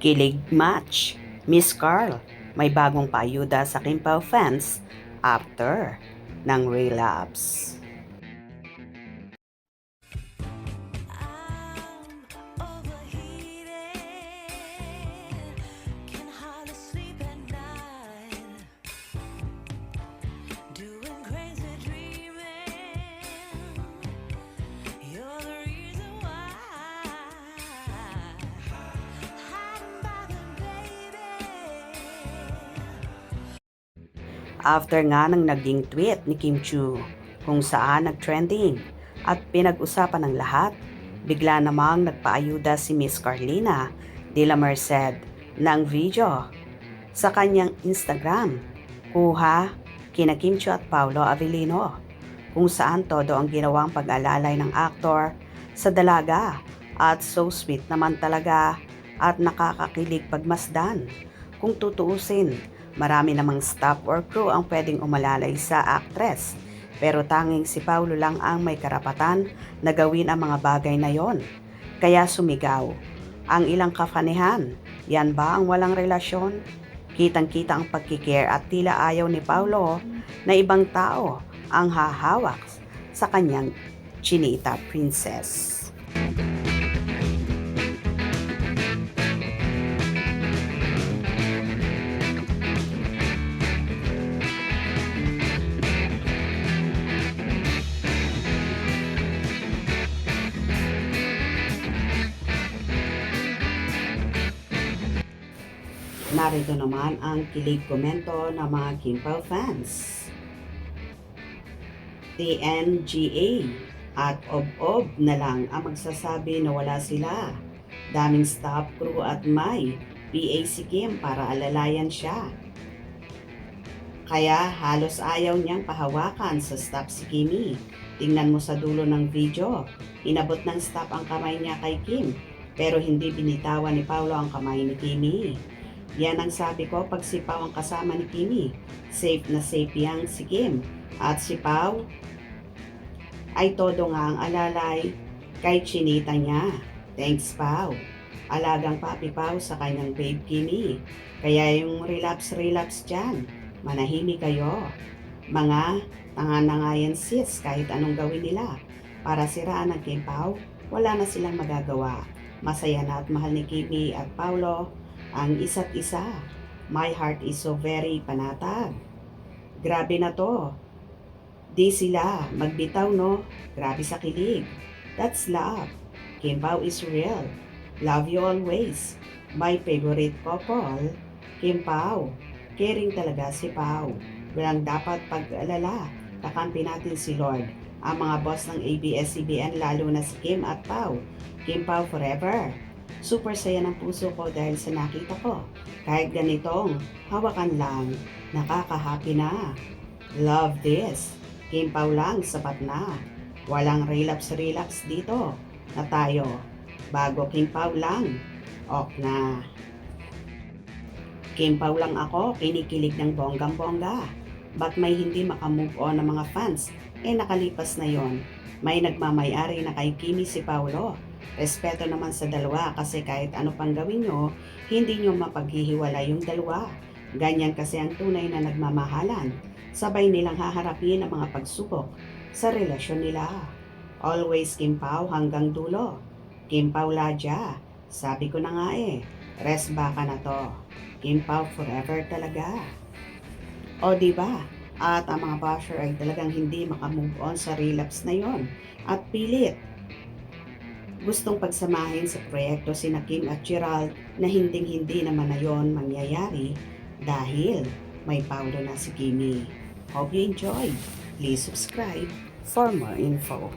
Kilig match. Miss Carl, may bagong paayuda sa Kim Pao fans after ng relapse. After nga ng naging tweet ni Kim Chu kung saan nag-trending at pinag-usapan ng lahat, bigla namang nagpaayuda si Miss Carlina de la Merced ng video sa kanyang Instagram, kuha kina Kim Chu at Paolo Avellino, kung saan todo ang ginawang pag-alalay ng aktor sa dalaga at so sweet naman talaga at nakakakilig pagmasdan. Kung tutuusin, marami namang staff or crew ang pwedeng umalalay sa actress, pero tanging si Paulo lang ang may karapatan na gawin ang mga bagay na yon. Kaya sumigaw ang ilang kafanihan, yan ba ang walang relasyon? Kitang-kita ang pagkikare at tila ayaw ni Paulo na ibang tao ang hahawak sa kanyang Chinita Princess. Narito naman ang kilig komento ng mga Kim Pao fans. TNGA at Ob-Ob na lang ang magsasabi na wala sila. Daming staff, crew at may PA si Kim para alalayan siya. Kaya halos ayaw niyang pahawakan sa staff si Kimi. Tingnan mo sa dulo ng video, inabot ng staff ang kamay niya kay Kim, pero hindi binitawan ni Paulo ang kamay ni Kimi. Yan ang sabi ko pag si Pao ang kasama ni Kimi. Safe na safe yang si Kim. At si Pao ay todo nga ang alalay kay Chinita niya. Thanks Pao. Alagang papi Pao sa kanyang babe Kimi. Kaya yung relapse dyan, manahimik kayo. Mga tanga na nga yan sis kahit anong gawin nila. Para siraan ng Kim Pao, wala na silang magagawa. Masaya na at mahal ni Kimi at Paulo ang isa't isa. My heart is so very panatag. Grabe na to. Di sila magbitaw no. Grabe sa kilig. That's love. Kim Pao is real. Love you always. My favorite couple. Kim Pao. Caring talaga si Pao. Walang dapat pag-alala. Kakampi natin si Lord. Ang mga boss ng ABS-CBN lalo na si Kim at Pao. Kim Pao forever. Super saya ng puso ko dahil sa nakita ko. Kahit ganitong hawakan lang, nakaka-happy na. Love this. Kim Pao lang, sapat na. Walang relapse dito na tayo. Bago Kim Pao lang, ok na. Kim Pao lang ako, kinikilig ng bonggang-bongga. Ba't may hindi makamove on ng mga fans? Nakalipas na yon. May nagmamayari na kay Kimi si Paulo. Respeto naman sa dalawa kasi kahit ano pang gawin nyo, hindi nyo mapaghihiwalay yung dalawa. Ganyan kasi ang tunay na nagmamahalan. Sabay nilang haharapin ang mga pagsubok sa relasyon nila. Always Kim Pao hanggang dulo. Kim Pao Ladya. Sabi ko na nga rest baka na to. Kim Pao forever talaga. O diba? At ang mga basher ay talagang hindi makamove on sa relapse na yon. At pilit gustong pagsamahin sa proyekto sina Kim at Gerald na hinding-hindi naman na yon mangyayari dahil may Paulo na si Kimi. Hope you enjoyed. Please subscribe for more info.